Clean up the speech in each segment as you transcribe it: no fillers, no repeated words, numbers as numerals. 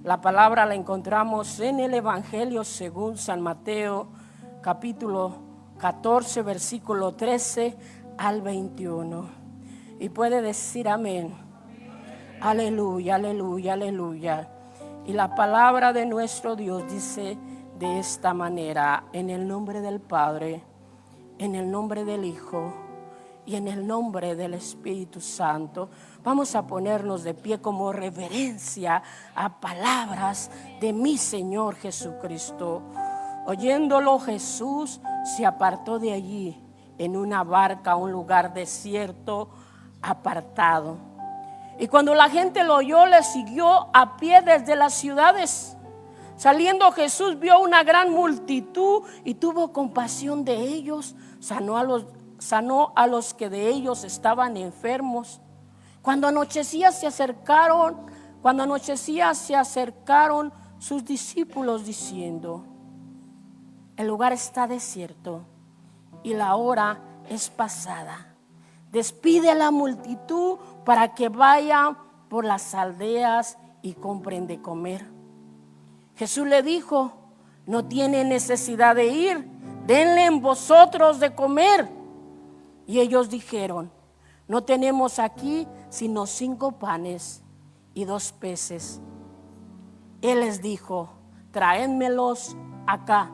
La palabra la encontramos en el Evangelio según San Mateo, capítulo 14, versículo 13 al 21. Y puede decir amén. Aleluya, aleluya, aleluya. Y la palabra de nuestro Dios dice de esta manera: en el nombre del Padre, en el nombre del Hijo y en el nombre del Espíritu Santo. Vamos a ponernos de pie como reverencia a palabras de mi Señor Jesucristo. Oyéndolo, Jesús se apartó de allí en una barca a un lugar desierto, apartado. Y cuando la gente lo oyó, le siguió a pie desde las ciudades. Saliendo Jesús vio una gran multitud y tuvo compasión de ellos. Sanó a los que de ellos estaban enfermos. Cuando anochecía se acercaron sus discípulos diciendo: el lugar está desierto y la hora es pasada. Despide a la multitud para que vayan por las aldeas y compren de comer. Jesús le dijo: no tienen necesidad de ir, denle vosotros de comer. Y ellos dijeron: no tenemos aquí sino 5 panes y 2 peces. Él les dijo: traédmelos acá.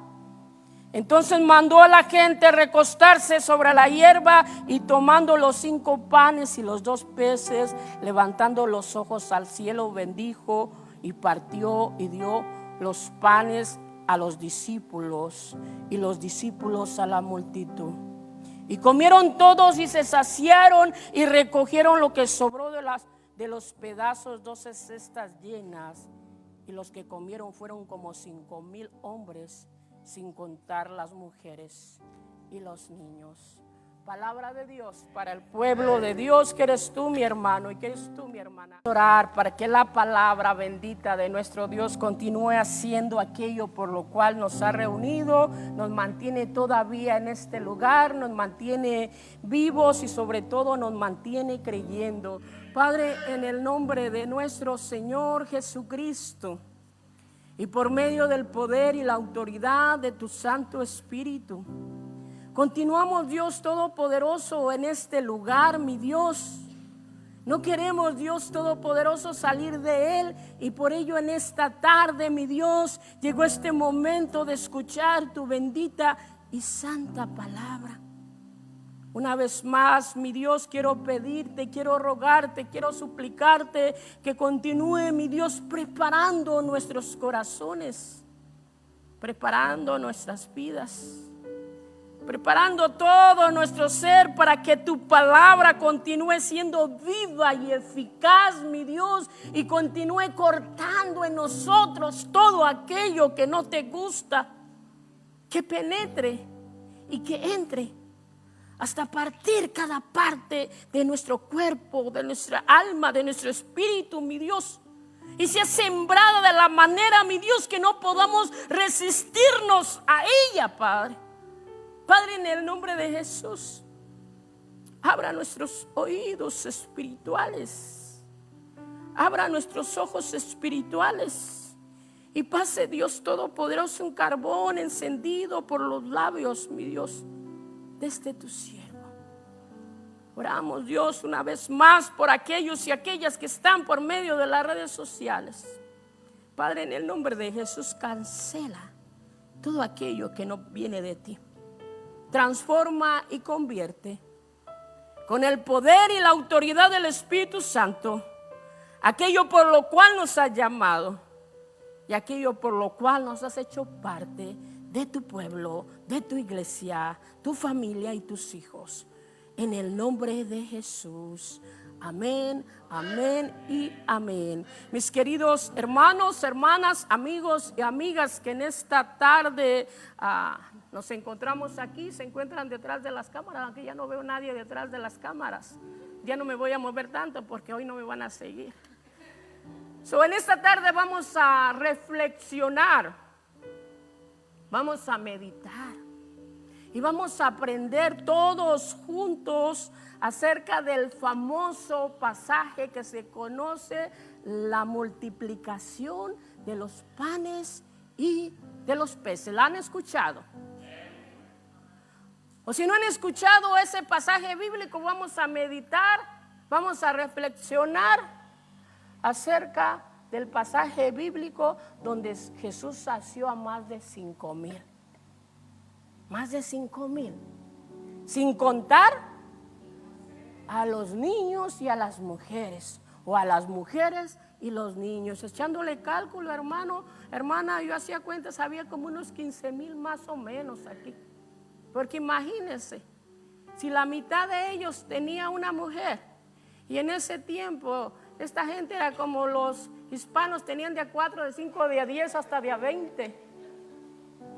Entonces mandó a la gente recostarse sobre la hierba, y tomando los 5 panes y los 2 peces, levantando los ojos al cielo, bendijo y partió y dio los panes a los discípulos y los discípulos a la multitud. Y comieron todos y se saciaron, y recogieron lo que sobró de los pedazos, 12 cestas llenas. Y los que comieron fueron como 5,000 hombres, sin contar las mujeres y los niños. Palabra de Dios para el pueblo de Dios, que eres tú, mi hermano, y que eres tú, mi hermana. Orar para que la palabra bendita de nuestro Dios continúe haciendo aquello por lo cual nos ha reunido, nos mantiene todavía en este lugar, nos mantiene vivos y sobre todo nos mantiene creyendo. Padre, en el nombre de nuestro Señor Jesucristo, y por medio del poder y la autoridad de tu Santo Espíritu, continuamos, Dios Todopoderoso, en este lugar, mi Dios. No queremos, Dios Todopoderoso, salir de él, y por ello en esta tarde, mi Dios, llegó este momento de escuchar tu bendita y santa palabra. Una vez más, mi Dios, quiero pedirte, quiero rogarte, quiero suplicarte que continúe, mi Dios, preparando nuestros corazones, preparando nuestras vidas, preparando todo nuestro ser para que tu palabra continúe siendo viva y eficaz, mi Dios, y continúe cortando en nosotros todo aquello que no te gusta, que penetre y que entre hasta partir cada parte de nuestro cuerpo, de nuestra alma, de nuestro espíritu, mi Dios, y sea sembrada de la manera, mi Dios, que no podamos resistirnos a ella, Padre. Padre, en el nombre de Jesús, abra nuestros oídos espirituales, abra nuestros ojos espirituales, y pase, Dios Todopoderoso, un carbón encendido por los labios, mi Dios, desde tu siervo. Oramos, Dios, una vez más por aquellos y aquellas que están por medio de las redes sociales. Padre, en el nombre de Jesús, cancela todo aquello que no viene de ti. Transforma y convierte con el poder y la autoridad del Espíritu Santo aquello por lo cual nos has llamado y aquello por lo cual nos has hecho parte de tu pueblo, de tu iglesia, tu familia y tus hijos. En el nombre de Jesús. Amén, amén y amén. Mis queridos hermanos, hermanas, amigos y amigas que en esta tarde nos encontramos aquí, se encuentran detrás de las cámaras, aunque ya no veo nadie detrás de las cámaras. Ya no me voy a mover tanto porque hoy no me van a seguir. En esta tarde vamos a reflexionar, vamos a meditar y vamos a aprender todos juntos acerca del famoso pasaje que se conoce la multiplicación de los panes y de los peces. ¿La han escuchado? O si no han escuchado ese pasaje bíblico, vamos a meditar, vamos a reflexionar acerca del pasaje bíblico donde Jesús sació a más de 5,000. Más de 5,000. Sin contar a los niños y a las mujeres, o a las mujeres y los niños. Echándole cálculo, hermano, hermana, yo hacía cuentas, había como unos 15,000 más o menos aquí. Porque imagínense, si la mitad de ellos tenía una mujer, y en ese tiempo esta gente era como los hispanos, tenían de a 4, de 5, de a 10, hasta de a 20.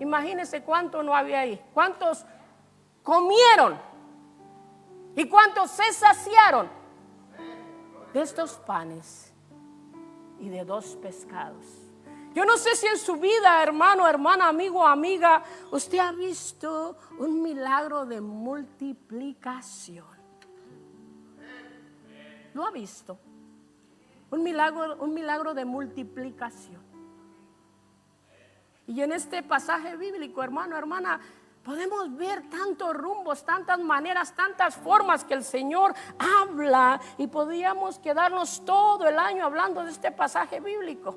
Imagínense cuánto no había ahí, cuántos comieron y cuántos se saciaron de estos panes y de 2 pescados. Yo no sé si en su vida, hermano, hermana, amigo, amiga, usted ha visto un milagro de multiplicación. ¿Lo ha visto? Un milagro de multiplicación. Y en este pasaje bíblico, hermano, hermana, podemos ver tantos rumbos, tantas maneras, tantas formas que el Señor habla, y podríamos quedarnos todo el año hablando de este pasaje bíblico.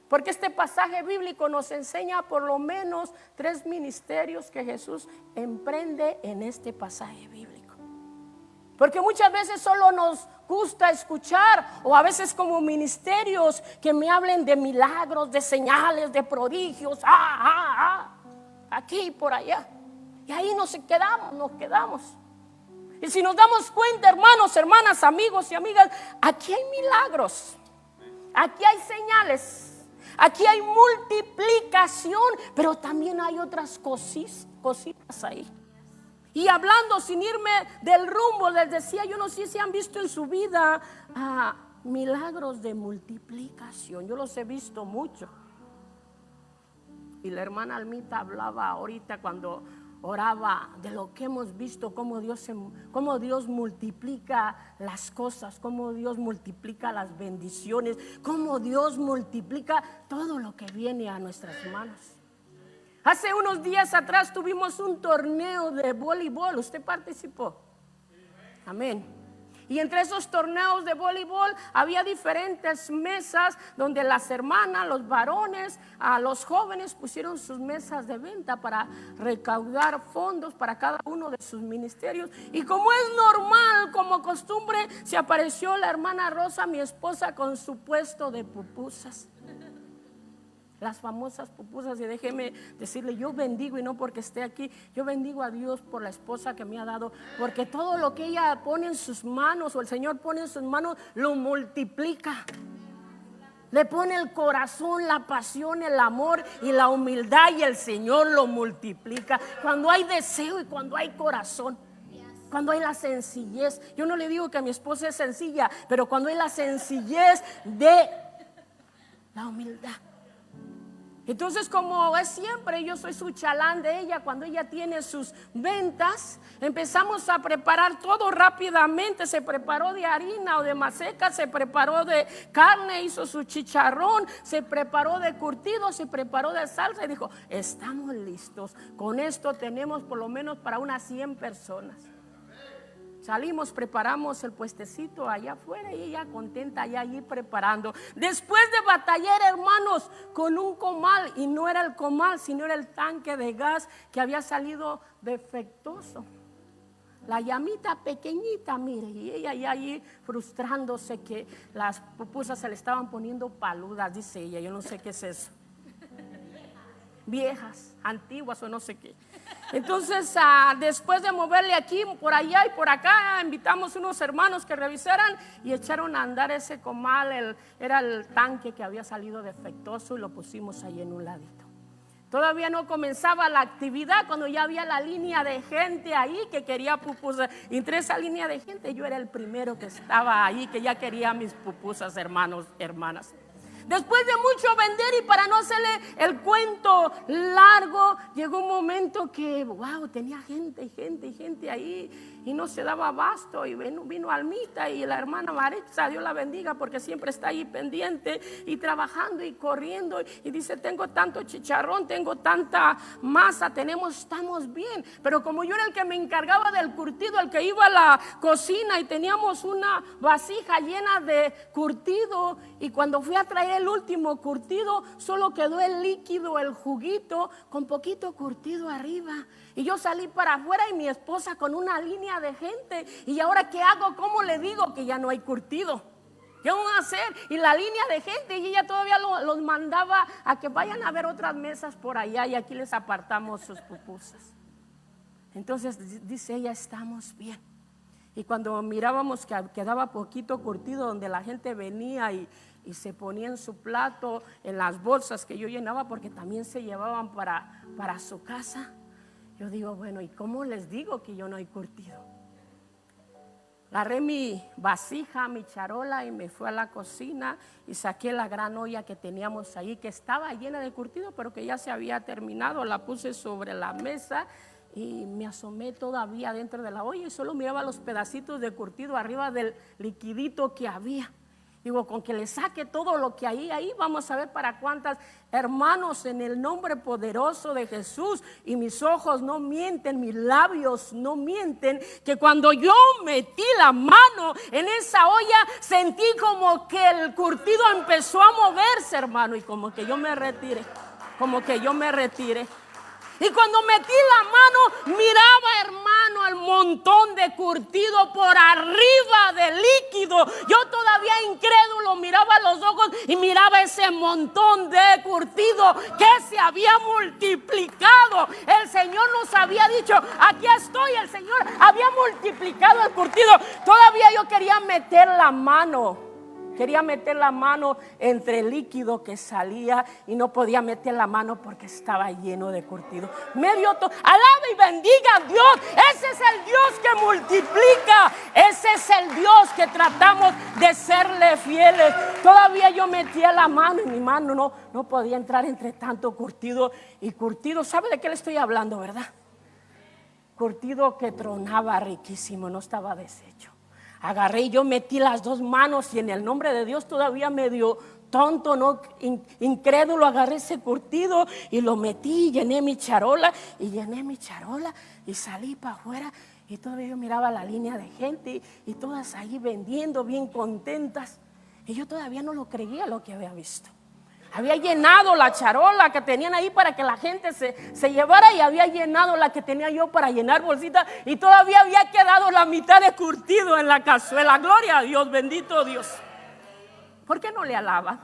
Porque este pasaje bíblico nos enseña por lo menos 3 ministerios que Jesús emprende en este pasaje bíblico. Porque muchas veces solo nos gusta escuchar, o a veces como ministerios, que me hablen de milagros, de señales, de prodigios, aquí y por allá. Y ahí nos quedamos. Y si nos damos cuenta, hermanos, hermanas, amigos y amigas, aquí hay milagros, aquí hay señales, aquí hay multiplicación, pero también hay otras cositas ahí. Y hablando, sin irme del rumbo, les decía, yo no sé si han visto en su vida milagros de multiplicación. Yo los he visto mucho. Y la hermana Almita hablaba ahorita cuando oraba de lo que hemos visto, cómo Dios multiplica las cosas, cómo Dios multiplica las bendiciones, cómo Dios multiplica todo lo que viene a nuestras manos. Hace unos días atrás tuvimos un torneo de voleibol. ¿Usted participó? Amén. Y entre esos torneos de voleibol había diferentes mesas donde las hermanas, los varones, los jóvenes pusieron sus mesas de venta para recaudar fondos para cada uno de sus ministerios. Y como es normal, como costumbre, se apareció la hermana Rosa, mi esposa, con su puesto de pupusas. Las famosas pupusas. Y déjeme decirle, yo bendigo, y no porque esté aquí, yo bendigo a Dios por la esposa que me ha dado, porque todo lo que ella pone en sus manos, o el Señor pone en sus manos, lo multiplica. Le pone el corazón, la pasión, el amor y la humildad, y el Señor lo multiplica. Cuando hay deseo y cuando hay corazón, cuando hay la sencillez. Yo no le digo que mi esposa es sencilla, pero cuando hay la sencillez de la humildad. Entonces, como es siempre, yo soy su chalán de ella. Cuando ella tiene sus ventas, empezamos a preparar todo rápidamente. Se preparó de harina o de maseca, se preparó de carne, hizo su chicharrón, se preparó de curtido, se preparó de salsa, y dijo, estamos listos, con esto tenemos por lo menos para unas 100 personas. Salimos, preparamos el puestecito allá afuera, y ella contenta allí preparando. Después de batallar, hermanos, con un comal, y no era el comal, sino era el tanque de gas que había salido defectuoso. La llamita pequeñita, mire, y ella allí frustrándose que las pupusas se le estaban poniendo paludas, dice ella. Yo no sé qué es eso. Viejas, antiguas o no sé qué. Entonces, después de moverle aquí, por allá y por acá, invitamos unos hermanos que revisaran y echaron a andar ese comal. Era el tanque que había salido defectuoso, y lo pusimos ahí en un ladito. Todavía no comenzaba la actividad cuando ya había la línea de gente ahí que quería pupusas. Y entre esa línea de gente yo era el primero que estaba ahí, que ya quería mis pupusas, hermanos, hermanas. Después de mucho vender, y para no hacerle el cuento largo, llegó un momento que, wow, tenía gente ahí. y no se daba abasto, y vino Almita y la hermana Maritza, Dios la bendiga, porque siempre está ahí pendiente y trabajando y corriendo, y dice: tengo tanto chicharrón, tengo tanta masa, estamos bien. Pero como yo era el que me encargaba del curtido, el que iba a la cocina, y teníamos una vasija llena de curtido, y cuando fui a traer el último curtido, solo quedó el líquido, el juguito, con poquito curtido arriba. Y yo salí para afuera, y mi esposa con una línea de gente. ¿Y ahora qué hago? ¿Cómo le digo que ya no hay curtido? ¿Qué vamos a hacer? Y la línea de gente, y ella todavía los mandaba a que vayan a ver otras mesas por allá, y aquí les apartamos sus pupusas. Entonces dice ella: estamos bien. Y cuando mirábamos que quedaba poquito curtido, donde la gente venía y se ponía en su plato, en las bolsas que yo llenaba, porque también se llevaban para su casa, yo digo: bueno, ¿y cómo les digo que yo no hay curtido? Agarré mi vasija, mi charola, y me fui a la cocina y saqué la gran olla que teníamos ahí, que estaba llena de curtido, pero que ya se había terminado. La puse sobre la mesa y me asomé todavía dentro de la olla, y solo miraba los pedacitos de curtido arriba del liquidito que había. Digo: con que le saque todo lo que hay ahí, vamos a ver para cuántas. Hermanos, en el nombre poderoso de Jesús, y mis ojos no mienten, mis labios no mienten, que cuando yo metí la mano en esa olla, sentí como que el curtido empezó a moverse, hermano, y como que yo me retiré. Y cuando metí la mano, miraba, hermano, el montón de curtido por arriba del líquido. Yo todavía incrédulo miraba los ojos y miraba ese montón de curtido que se había multiplicado. El Señor nos había dicho: aquí estoy. El Señor había multiplicado el curtido. Todavía yo quería meter la mano entre el líquido que salía, y no podía meter la mano porque estaba lleno de curtido. Alaba y bendiga a Dios. Ese es el Dios que multiplica. Ese es el Dios que tratamos de serle fieles. Todavía yo metía la mano, y mi mano no podía entrar entre tanto curtido. Y curtido, ¿sabe de qué le estoy hablando, verdad? Curtido que tronaba riquísimo, no estaba deshecho. Agarré y yo metí las dos manos, y en el nombre de Dios, todavía medio tonto, no incrédulo, agarré ese curtido y lo metí, llené mi charola y salí para afuera, y todavía yo miraba la línea de gente y todas ahí vendiendo bien contentas, y yo todavía no lo creía lo que había visto. Había llenado la charola que tenían ahí para que la gente se llevara, y había llenado la que tenía yo para llenar bolsitas, y todavía había quedado la mitad de curtido en la cazuela. Gloria a Dios, bendito Dios. ¿Por qué no le alaba?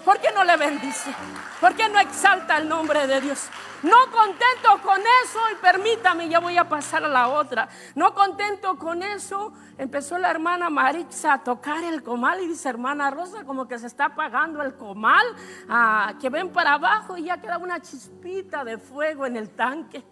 ¿Por qué no le bendice? ¿Por qué no exalta el nombre de Dios? No contento con eso, y permítame, ya voy a pasar a la otra. No contento con eso, empezó la hermana Maritza a tocar el comal, y dice: hermana Rosa, como que se está apagando el comal, que ven para abajo, y ya queda una chispita de fuego en el tanque.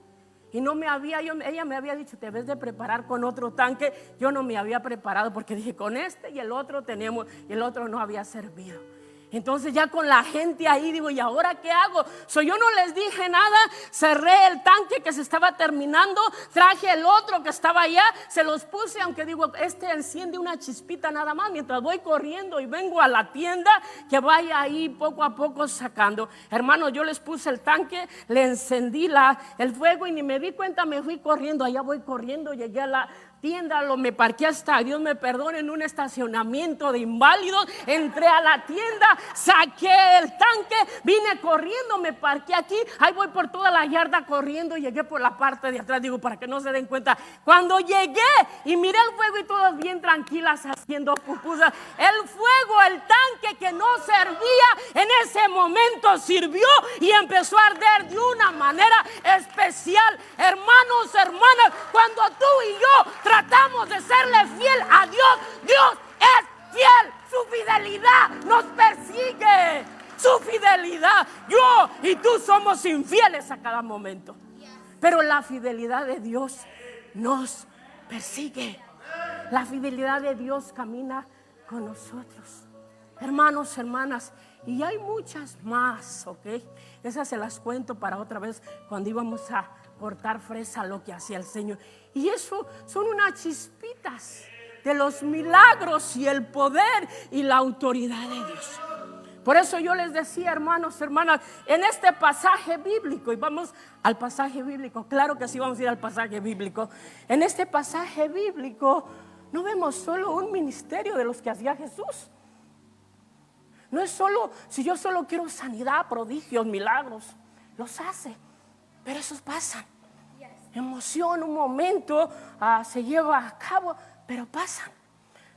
Y ella me había dicho: te ves de preparar con otro tanque. Yo no me había preparado, porque dije: con este y el otro tenemos, y el otro no había servido. Entonces ya con la gente ahí, digo: ¿y ahora qué hago? Yo no les dije nada, cerré el tanque que se estaba terminando, traje el otro que estaba allá, se los puse, aunque digo, este enciende una chispita nada más, mientras voy corriendo y vengo a la tienda, que vaya ahí poco a poco sacando. Hermano, yo les puse el tanque, le encendí el fuego, y ni me di cuenta, me fui corriendo, allá voy corriendo, llegué a la tienda, me parqué hasta, Dios me perdone, en un estacionamiento de inválidos. Entré a la tienda, saqué el tanque, vine corriendo, me parqué aquí, ahí voy por toda la yarda corriendo, y llegué por la parte de atrás, digo, para que no se den cuenta. Cuando llegué y miré el fuego, y todas bien tranquilas haciendo pupusas, el fuego, el tanque que no servía, en ese momento sirvió y empezó a arder de una manera especial. Hermanos, hermanas, cuando tú y yo tratamos de serle fiel a Dios, Dios es fiel. Su fidelidad nos persigue. Su fidelidad. Yo y tú somos infieles a cada momento, pero la fidelidad de Dios nos persigue. La fidelidad de Dios camina con nosotros. Hermanos, hermanas, Y hay muchas más, ¿ok? Esas se las cuento para otra vez cuando íbamos a cortar fresa, lo que hacía el Señor. Y eso son unas chispitas de los milagros y el poder y la autoridad de Dios. Por eso yo les decía, hermanos, hermanas, en este pasaje bíblico, y vamos al pasaje bíblico, claro que sí vamos a ir al pasaje bíblico. En este pasaje bíblico no vemos solo un ministerio de los que hacía Jesús. No es solo, si yo solo quiero sanidad, prodigios, milagros, los hace, pero esos pasan. Emoción, un momento se lleva a cabo, pero pasan.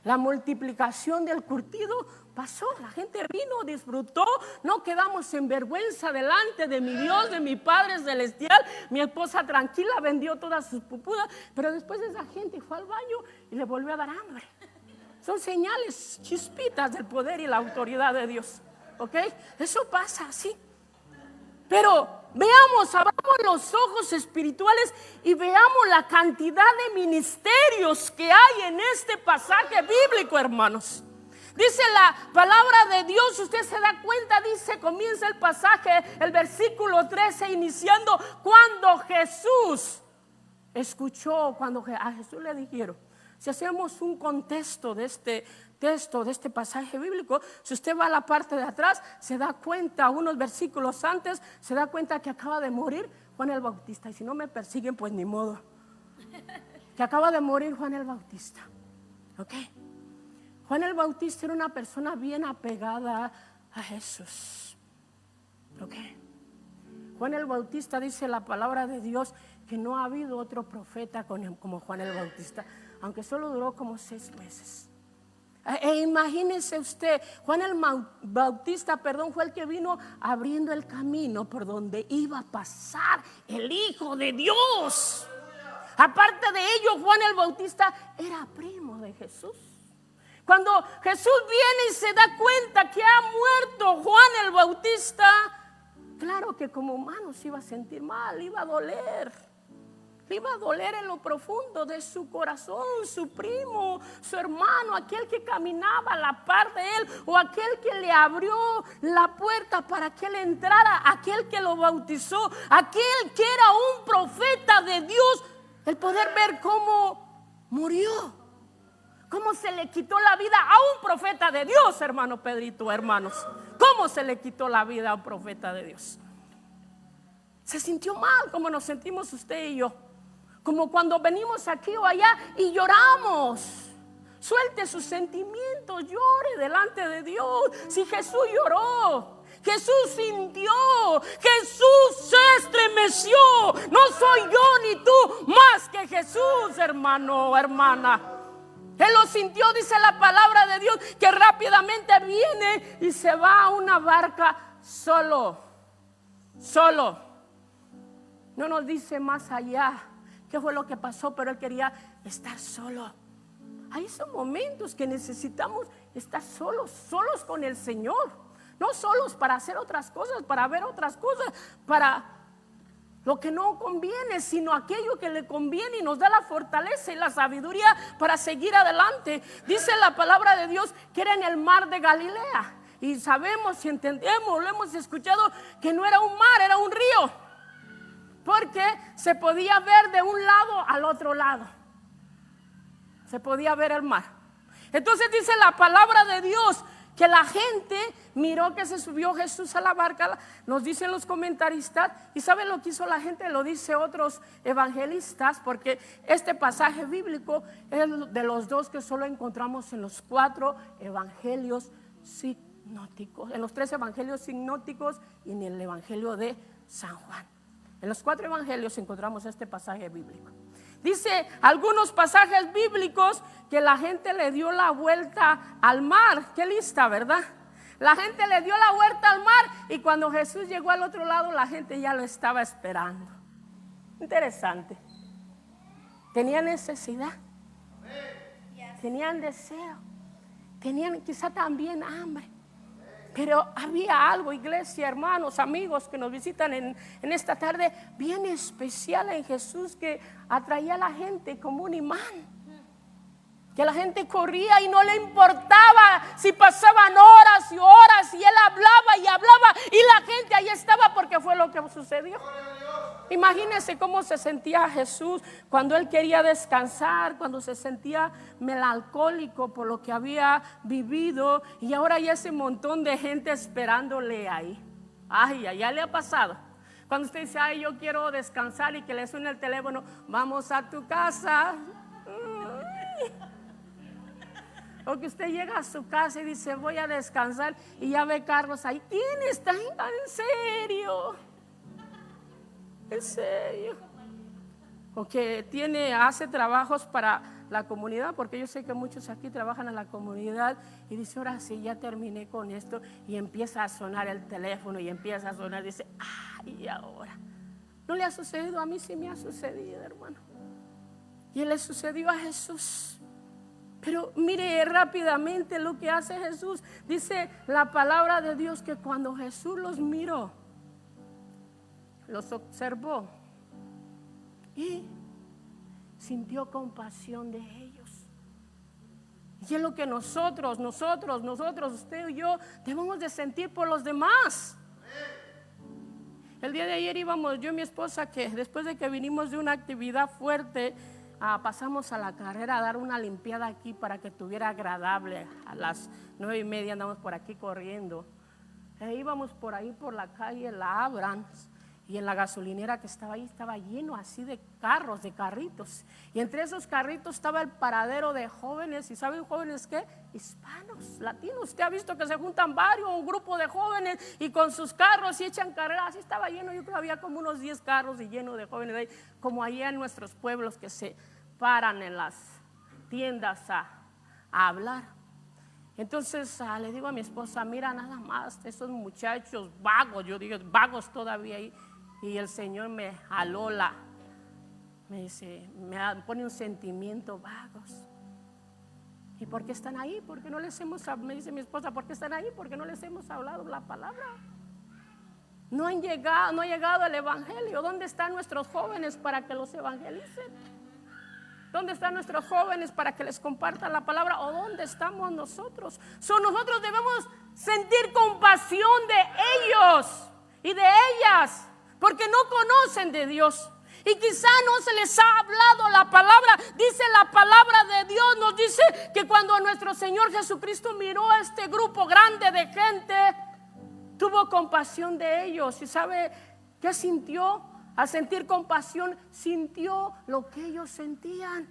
La multiplicación del curtido pasó, la gente vino, disfrutó, no quedamos en vergüenza delante de mi Dios, de mi Padre Celestial. Mi esposa tranquila vendió todas sus pupudas, pero después esa gente fue al baño y le volvió a dar hambre. Son señales, chispitas del poder y la autoridad de Dios, ¿ok? Eso pasa así. Pero veamos, abramos los ojos espirituales y veamos la cantidad de ministerios que hay en este pasaje bíblico, hermanos. Dice la palabra de Dios, usted se da cuenta, dice, comienza el pasaje, el versículo 13, iniciando cuando Jesús escuchó, cuando a Jesús le dijeron. Si hacemos un contexto de este texto, de este pasaje bíblico, si usted va a la parte de atrás, se da cuenta, unos versículos antes, se da cuenta que acaba de morir Juan el Bautista. Y si no me persiguen, pues ni modo. Que acaba de morir Juan el Bautista. ¿Ok? Juan el Bautista era una persona bien apegada a Jesús. ¿Ok? Juan el Bautista, dice la palabra de Dios, que no ha habido otro profeta como Juan el Bautista, aunque solo duró como 6 meses. Imagínese usted, Juan el Bautista, fue el que vino abriendo el camino por donde iba a pasar el Hijo de Dios. Aparte de ello, Juan el Bautista era primo de Jesús. Cuando Jesús viene y se da cuenta que ha muerto Juan el Bautista, claro que como humano se iba a sentir mal, le iba a doler. Le iba a doler en lo profundo de su corazón, su primo, su hermano, aquel que caminaba a la par de él, o aquel que le abrió la puerta para que él entrara, aquel que lo bautizó, aquel que era un profeta de Dios. El poder ver cómo murió, cómo se le quitó la vida a un profeta de Dios, hermano Pedrito, hermanos. Cómo se le quitó la vida a un profeta de Dios. Se sintió mal, como nos sentimos usted y yo. Como cuando venimos aquí o allá y lloramos. Suelte sus sentimientos, llore delante de Dios. Si Jesús lloró, Jesús sintió, Jesús se estremeció. No soy yo ni tú más que Jesús, hermano, hermana. Él lo sintió, dice la palabra de Dios, que rápidamente viene y se va a una barca solo. No nos dice más allá qué fue lo que pasó, pero él quería estar solo. Hay esos momentos que necesitamos estar solos con el Señor. No solos para hacer otras cosas, para ver otras cosas, para lo que no conviene, sino aquello que le conviene y nos da la fortaleza y la sabiduría para seguir adelante. Dice la palabra de Dios que era en el mar de Galilea. Y sabemos y entendemos, lo hemos escuchado, que no era un mar, era un río. Porque se podía ver de un lado al otro lado. Se podía ver el mar. Entonces dice la palabra de Dios que la gente miró que se subió Jesús a la barca. Nos dicen los comentaristas. ¿Y saben lo que hizo la gente? Lo dice otros evangelistas, porque este pasaje bíblico es de los dos que solo encontramos en los 4 evangelios sinópticos, en los 3 evangelios sinópticos y en el evangelio de San Juan. En los 4 evangelios encontramos este pasaje bíblico. Dice algunos pasajes bíblicos que la gente le dio la vuelta al mar. Qué lista, ¿verdad? La gente le dio la vuelta al mar y cuando Jesús llegó al otro lado, la gente ya lo estaba esperando. Interesante. Tenían necesidad, tenían deseo, tenían quizá también hambre. Pero había algo, iglesia, hermanos, amigos que nos visitan en esta tarde, bien especial en Jesús, que atraía a la gente como un imán. Que la gente corría y no le importaba si pasaban horas y horas y él hablaba y hablaba y la gente ahí estaba porque fue lo que sucedió. Imagínense cómo se sentía Jesús cuando él quería descansar, cuando se sentía melancólico por lo que había vivido y ahora hay ese montón de gente esperándole ahí. Ay, ya le ha pasado. Cuando usted dice, ay, yo quiero descansar y que le suene el teléfono, vamos a tu casa. O que usted llega a su casa y dice, voy a descansar y ya ve carros ahí. ¿Quién está? ¿En serio? ¿En serio? O que hace trabajos para la comunidad, porque yo sé que muchos aquí trabajan en la comunidad y dice, ahora sí, ya terminé con esto y empieza a sonar el teléfono y empieza a sonar, dice, ay, ahora. ¿No le ha sucedido? A mí sí me ha sucedido, hermano. Y le sucedió a Jesús. Pero mire rápidamente lo que hace Jesús. Dice la palabra de Dios que cuando Jesús los miró, los observó y sintió compasión de ellos. Y es lo que nosotros, usted y yo, debemos de sentir por los demás. El día de ayer íbamos, yo y mi esposa, que después de que vinimos de una actividad fuerte, pasamos a la carrera a dar una limpiada aquí para que estuviera agradable. A las 9:30 andamos por aquí corriendo. Íbamos por ahí por la calle La Abrams y en la gasolinera que estaba ahí estaba lleno así de carros, de carritos. Y entre esos carritos estaba el paradero de jóvenes. ¿Y saben jóvenes qué? Hispanos, latinos. Usted ha visto que se juntan un grupo de jóvenes y con sus carros y echan carreras. Así estaba lleno, yo creo que había como unos 10 carros y lleno de jóvenes ahí, como allá en nuestros pueblos que se paran en las tiendas a hablar. Entonces le digo a mi esposa, mira nada más esos muchachos vagos, yo digo vagos todavía ahí. Y el Señor me jaló me dice, me pone un sentimiento vagos. ¿Y por qué están ahí? ¿Por qué no les hemos hablado? Me dice mi esposa, ¿por qué están ahí? ¿Por qué no les hemos hablado la palabra? No ha llegado el evangelio. ¿Dónde están nuestros jóvenes para que los evangelicen? ¿Dónde están nuestros jóvenes para que les compartan la palabra? ¿O dónde estamos nosotros? Nosotros debemos sentir compasión de ellos y de ellas, porque no conocen de Dios. Y quizá no se les ha hablado la palabra. Dice la palabra de Dios, nos dice que cuando nuestro Señor Jesucristo miró a este grupo grande de gente, tuvo compasión de ellos. ¿Y sabe qué sintió? Al sentir compasión, sintió lo que ellos sentían.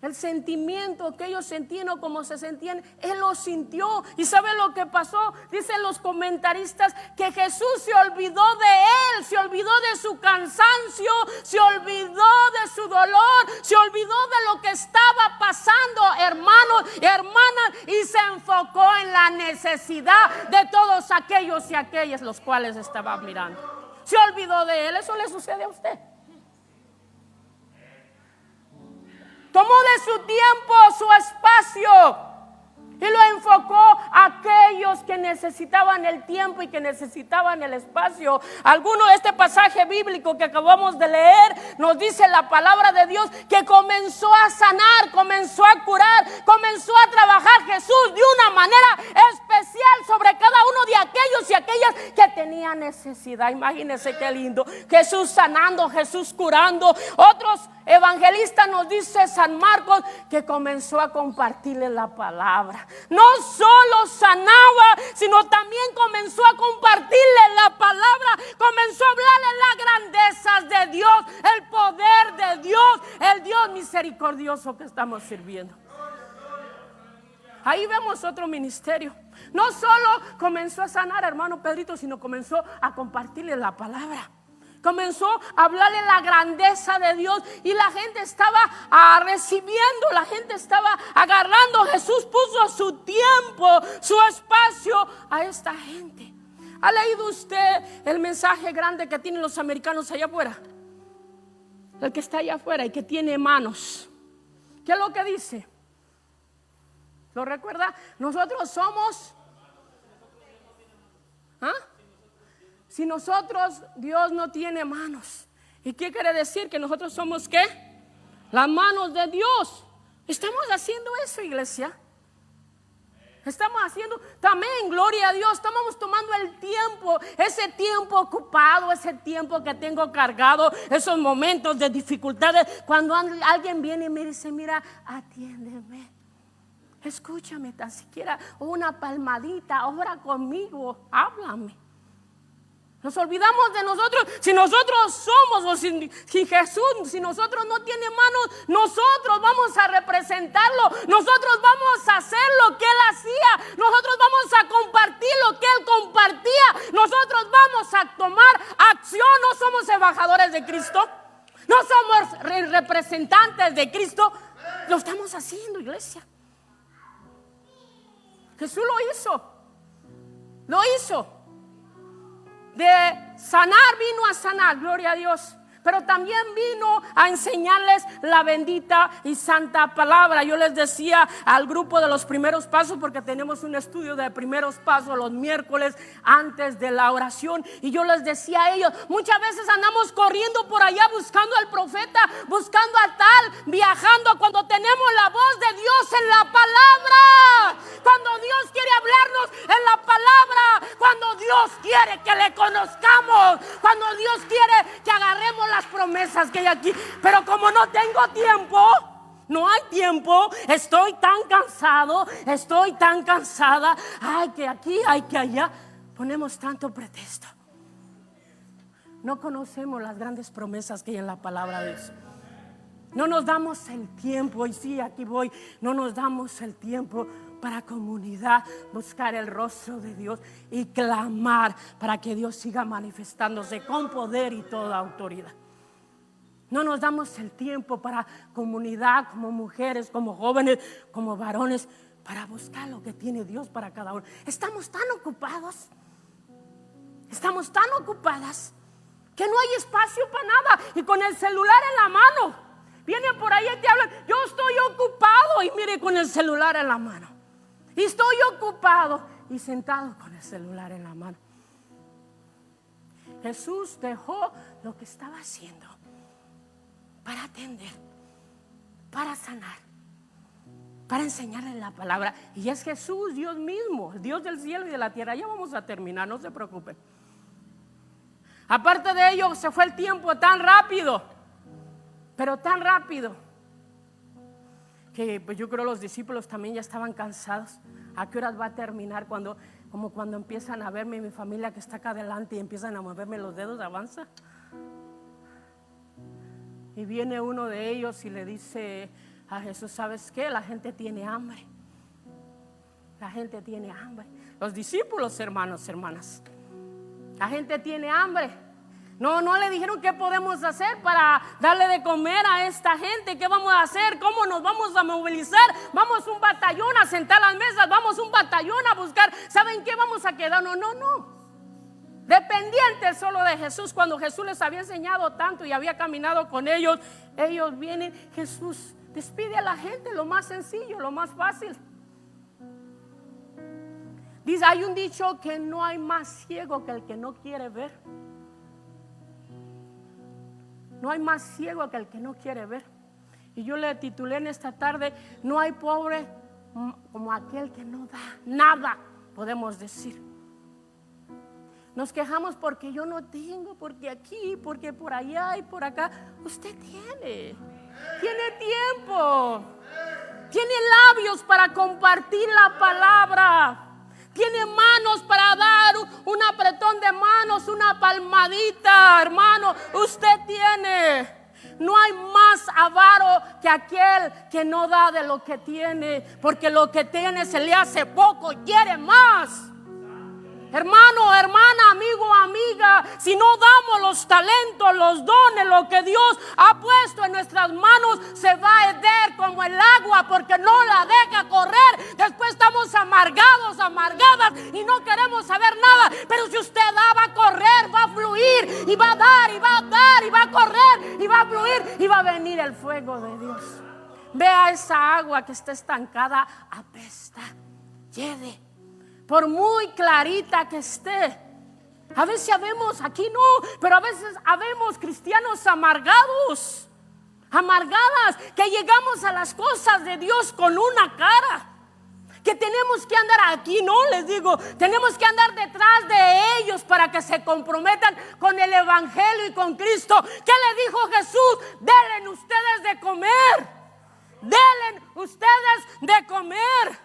El sentimiento que ellos sentían o como se sentían, Él lo sintió. ¿Y sabe lo que pasó? Dicen los comentaristas que Jesús se olvidó de Él, se olvidó de su cansancio, se olvidó de su dolor, se olvidó de lo que estaba pasando, hermanos y hermanas, y se enfocó en la necesidad de todos aquellos y aquellas los cuales estaba mirando. Se olvidó de Él. ¿Eso le sucede a usted? Tomó de su tiempo, su espacio y lo enfocó a aquellos que necesitaban el tiempo y que necesitaban el espacio. Alguno de este pasaje bíblico que acabamos de leer nos dice la palabra de Dios que comenzó a sanar, comenzó a curar, comenzó a trabajar Jesús de una manera especial sobre cada uno de aquellos y aquellas que tenían necesidad. Imagínense qué lindo, Jesús sanando, Jesús curando. Otros evangelistas nos dice San Marcos que comenzó a compartirle la palabra. No solo sanaba, sino también comenzó a compartirle la palabra, comenzó a hablarle las grandezas de Dios, el poder de Dios, el Dios misericordioso que estamos sirviendo. Ahí vemos otro ministerio. No solo comenzó a sanar, hermano Pedrito, sino comenzó a compartirle la palabra. Comenzó a hablarle la grandeza de Dios y la gente estaba recibiendo, la gente estaba agarrando. Jesús puso su tiempo, su espacio a esta gente. ¿Ha leído usted el mensaje grande que tienen los americanos allá afuera? El que está allá afuera y que tiene manos. ¿Qué es lo que dice? ¿Lo recuerda? Nosotros somos... Si nosotros, Dios no tiene manos. ¿Y qué quiere decir? Que nosotros somos ¿qué? Las manos de Dios. Estamos haciendo eso, iglesia. Estamos haciendo también, gloria a Dios, estamos tomando el tiempo, ese tiempo ocupado, ese tiempo que tengo cargado, esos momentos de dificultades, cuando alguien viene y me dice, mira, atiéndeme, escúchame tan siquiera, una palmadita, ora conmigo, háblame. Nos olvidamos de nosotros. Si nosotros somos, o si Jesús, si nosotros no tiene manos, nosotros vamos a representarlo. Nosotros vamos a hacer lo que Él hacía. Nosotros vamos a compartir lo que Él compartía. Nosotros vamos a tomar acción. No somos embajadores de Cristo. No somos representantes de Cristo. Lo estamos haciendo, iglesia. Jesús lo hizo. Lo hizo. De sanar vino a sanar, gloria a Dios. Pero también vino a enseñarles la bendita y santa palabra. Yo les decía al grupo de los primeros pasos, porque tenemos un estudio de primeros pasos los miércoles antes de la oración. Y yo les decía a ellos, muchas veces andamos corriendo por allá buscando al profeta, buscando a tal, viajando, cuando tenemos la voz de Dios en la palabra. Cuando Dios quiere hablarnos en la palabra, cuando Dios quiere que le conozcamos, cuando Dios quiere que agarremos las promesas que hay aquí. Pero como no tengo tiempo, no hay tiempo, estoy tan cansado, estoy tan cansada, ay que aquí, ay que allá, ponemos tanto pretexto. No conocemos las grandes promesas que hay en la palabra de Dios. No nos damos el tiempo, y sí, aquí voy, no nos damos el tiempo para comunidad, buscar el rostro de Dios y clamar para que Dios siga manifestándose con poder y toda autoridad. No nos damos el tiempo para comunidad, como mujeres, como jóvenes, como varones, para buscar lo que tiene Dios para cada uno. Estamos tan ocupados, estamos tan ocupadas que no hay espacio para nada. Y con el celular en la mano, vienen por ahí y te hablan, yo estoy ocupado, y mire, con el celular en la mano. Y estoy ocupado y sentado con el celular en la mano. Jesús dejó lo que estaba haciendo para atender, para sanar, para enseñarle la palabra. Y es Jesús, Dios mismo, Dios del cielo y de la tierra. Ya vamos a terminar, no se preocupen. Aparte de ello, se fue el tiempo tan rápido, pero tan rápido, que pues yo creo los discípulos también ya estaban cansados. ¿A qué horas va a terminar? Como cuando empiezan a verme mi familia que está acá adelante y empiezan a moverme los dedos, avanza. Y viene uno de ellos y le dice a Jesús, ¿sabes qué? La gente tiene hambre. La gente tiene hambre. Los discípulos, hermanos, hermanas, la gente tiene hambre. No le dijeron qué podemos hacer para darle de comer a esta gente. ¿Qué vamos a hacer? ¿Cómo nos vamos a movilizar? Vamos un batallón a sentar las mesas. Vamos un batallón a buscar. ¿Saben qué? Vamos a quedarnos. No. Dependientes solo de Jesús. Cuando Jesús les había enseñado tanto y había caminado con ellos, ellos vienen. Jesús despide a la gente, lo más sencillo, lo más fácil. Dice, hay un dicho que no hay más ciego que el que no quiere ver. No hay más ciego que el que no quiere ver. Y yo le titulé en esta tarde, no hay pobre como aquel que no da nada, podemos decir. Nos quejamos porque yo no tengo, porque aquí, porque por allá y por acá. Usted tiene tiempo, tiene labios para compartir la palabra. Tiene manos para dar un apretón de manos, una palmadita, hermano. Usted tiene. No hay más avaro que aquel que no da de lo que tiene, porque lo que tiene se le hace poco, quiere más. Hermano, hermana, amigo, amiga, si no damos los talentos, los dones, lo que Dios ha puesto en nuestras manos, se va a herder como el agua, porque no la deja correr. Después estamos amargados, amargadas, y no queremos saber nada. Pero si usted da, va a correr, va a fluir, y va a dar, y va a dar, y va a correr, y va a fluir, y va a venir el fuego de Dios. Vea esa agua que está estancada, apesta, hiede. Por muy clarita que esté. A veces habemos, aquí no, pero a veces habemos cristianos amargados. amargadas, que llegamos a las cosas de Dios con una cara, que tenemos que andar aquí, no les digo, tenemos que andar detrás de ellos para que se comprometan con el evangelio y con Cristo. ¿Qué le dijo Jesús? Denle ustedes de comer, denle ustedes de comer.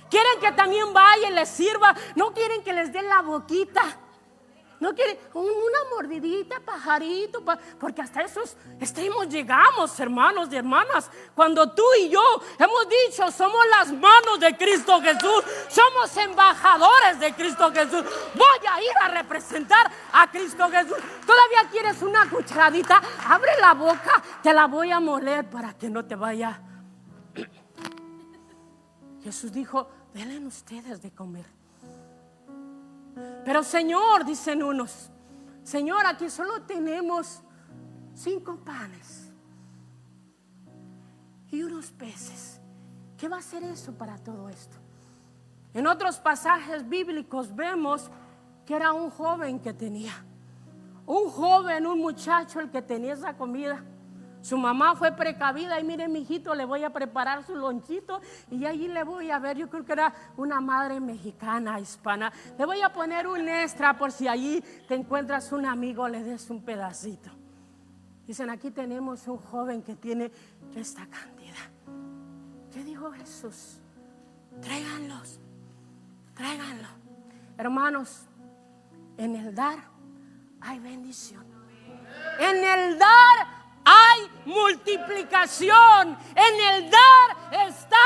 Quieren que también vaya y les sirva, no quieren que les den la boquita. No quiere una mordidita, pajarito, porque hasta esos extremos llegamos, hermanos y hermanas. Cuando tú y yo hemos dicho, somos las manos de Cristo Jesús, somos embajadores de Cristo Jesús. Voy a ir a representar a Cristo Jesús. Todavía quieres una cucharadita, abre la boca, te la voy a moler para que no te vaya. Jesús dijo, denle ustedes de comer. Pero Señor, dicen unos, Señor, aquí solo tenemos 5 panes y unos peces. ¿Qué va a hacer eso para todo esto? En otros pasajes bíblicos vemos que era un joven que tenía, un muchacho el que tenía esa comida. Su mamá fue precavida y mire, mijito, le voy a preparar su lonchito y allí le voy a ver, yo creo que era una madre mexicana, hispana. Le voy a poner un extra por si allí te encuentras un amigo, le des un pedacito. Dicen, aquí tenemos un joven que tiene esta cantidad. ¿Qué dijo Jesús? Tráiganlos, tráiganlo. Hermanos, en el dar hay bendición. En el dar hay multiplicación. En el dar está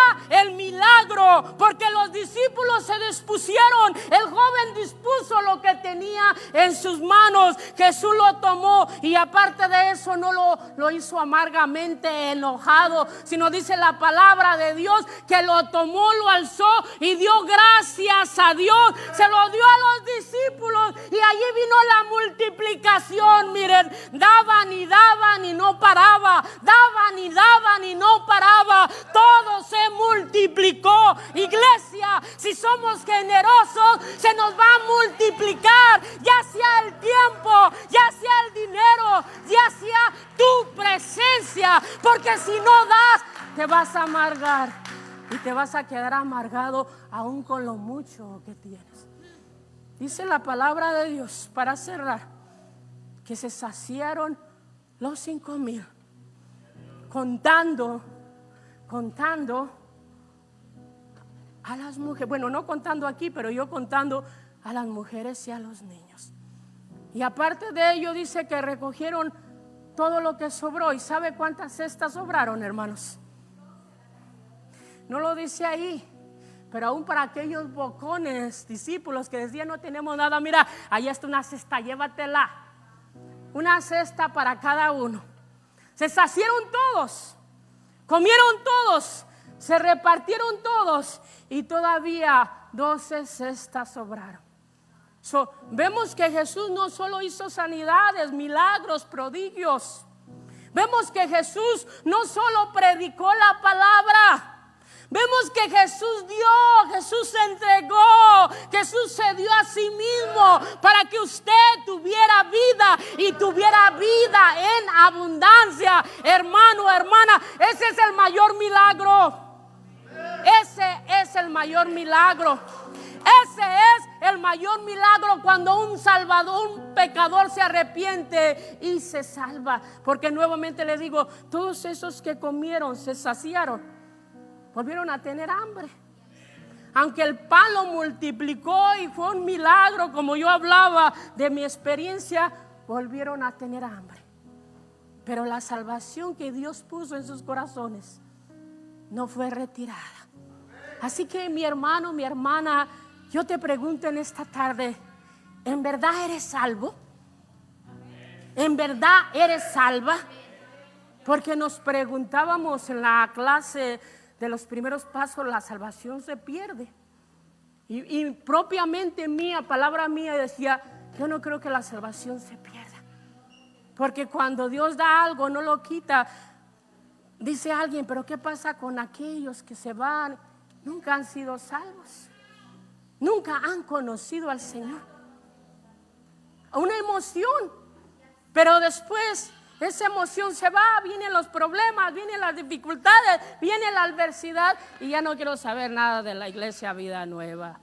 el milagro, porque los discípulos se dispusieron. El joven dispuso lo que tenía en sus manos. Jesús lo tomó y aparte de eso no lo hizo amargamente enojado, sino dice la palabra de Dios que lo tomó, lo alzó y dio gracias a Dios. Se lo dio a los discípulos y allí vino la multiplicación. Miren, daban y no paraba, daban y no paraba. Todo se multiplicó. Iglesia, si somos generosos, se nos va a multiplicar, ya sea el tiempo, ya sea el dinero, ya sea tu presencia, porque si no das, te vas a amargar y te vas a quedar amargado aún con lo mucho que tienes. Dice la palabra de Dios, para cerrar, que se saciaron los 5,000, contando a las mujeres. Bueno, no contando aquí, pero yo contando a las mujeres y a los niños. Y aparte de ello dice que recogieron todo lo que sobró. ¿Y sabe cuántas cestas sobraron, hermanos? No lo dice ahí, pero aún para aquellos bocones discípulos que decían no tenemos nada, mira, ahí está una cesta, llévatela. Una cesta para cada uno. Se saciaron todos, comieron todos, se repartieron todos y todavía 12 cestas sobraron. Vemos que Jesús no solo hizo sanidades, milagros, prodigios. Vemos que Jesús no solo predicó la palabra. Vemos que Jesús dio, Jesús se entregó, Jesús se dio a sí mismo para que usted tuviera vida y tuviera vida en abundancia. Hermano, hermana, ese es el mayor milagro. Ese es el mayor milagro. Ese es el mayor milagro, cuando un salvador, un pecador se arrepiente y se salva. Porque nuevamente les digo, todos esos que comieron se saciaron, volvieron a tener hambre. Aunque el pan lo multiplicó y fue un milagro, como yo hablaba de mi experiencia, volvieron a tener hambre. Pero la salvación que Dios puso en sus corazones no fue retirada. Así que mi hermano, mi hermana, yo te pregunto en esta tarde, ¿en verdad eres salvo? ¿En verdad eres salva? Porque nos preguntábamos en la clase de los primeros pasos, la salvación se pierde. Y propiamente mía, palabra mía decía, yo no creo que la salvación se pierda. Porque cuando Dios da algo, no lo quita. Dice alguien, pero ¿qué pasa con aquellos que se van? Nunca han sido salvos. Nunca han conocido al Señor. Una emoción. Pero después Esa emoción se va, vienen los problemas, vienen las dificultades, viene la adversidad y ya no quiero saber nada de la iglesia Vida Nueva.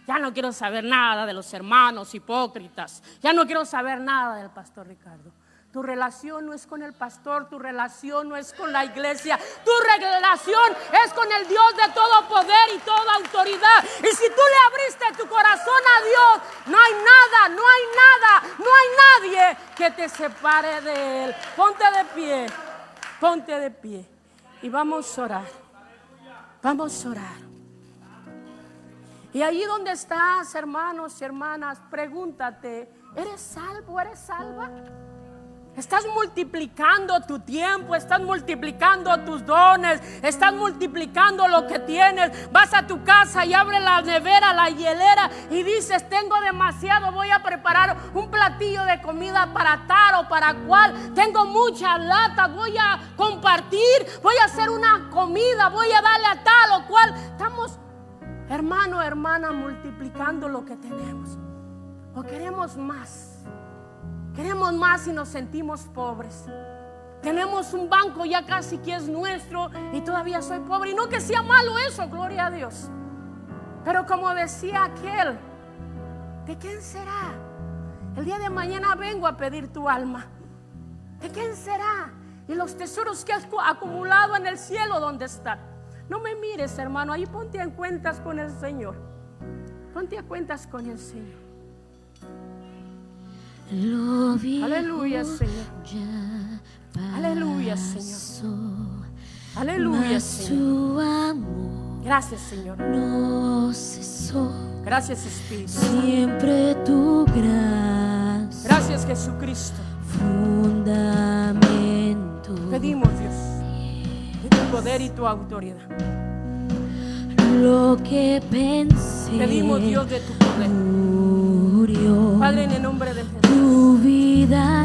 Ya no quiero saber nada de los hermanos hipócritas. Ya no quiero saber nada del pastor Ricardo. Tu relación no es con el pastor, tu relación no es con la iglesia, tu relación es con el Dios de todo poder y toda autoridad. Y si tú le abriste tu corazón a Dios, no hay nada, no hay nadie que te separe de Él. Ponte de pie y vamos a orar. Vamos a orar. Y allí donde estás, hermanos y hermanas, pregúntate, ¿eres salvo? ¿Eres salva? Estás multiplicando tu tiempo, estás multiplicando tus dones, estás multiplicando lo que tienes. Vas a tu casa y abres la nevera, la hielera y dices, tengo demasiado, voy a preparar un platillo de comida para tal o para cual. Tengo muchas latas, voy a compartir, voy a hacer una comida, voy a darle a tal o cual. Estamos, hermano, hermana, multiplicando lo que tenemos. ¿O queremos más? Queremos más y nos sentimos pobres. Tenemos un banco ya casi que es nuestro y todavía soy pobre. Y no que sea malo eso, gloria a Dios. Pero como decía aquel, ¿de quién será? El día de mañana vengo a pedir tu alma. ¿De quién será? Y los tesoros que has acumulado en el cielo, ¿dónde están? No me mires, hermano, ahí ponte a cuentas con el Señor. Ponte a cuentas con el Señor. Aleluya, Señor. Aleluya, Señor. Aleluya, Señor. Gracias, Señor. Gracias, Espíritu. Siempre tu gracia. Gracias, Jesucristo. Fundamento. Pedimos, Dios, de tu poder y tu autoridad. Lo que pensé. Pedimos, Dios, de tu poder. Murió. Padre, en el nombre de Jesús. Tu vida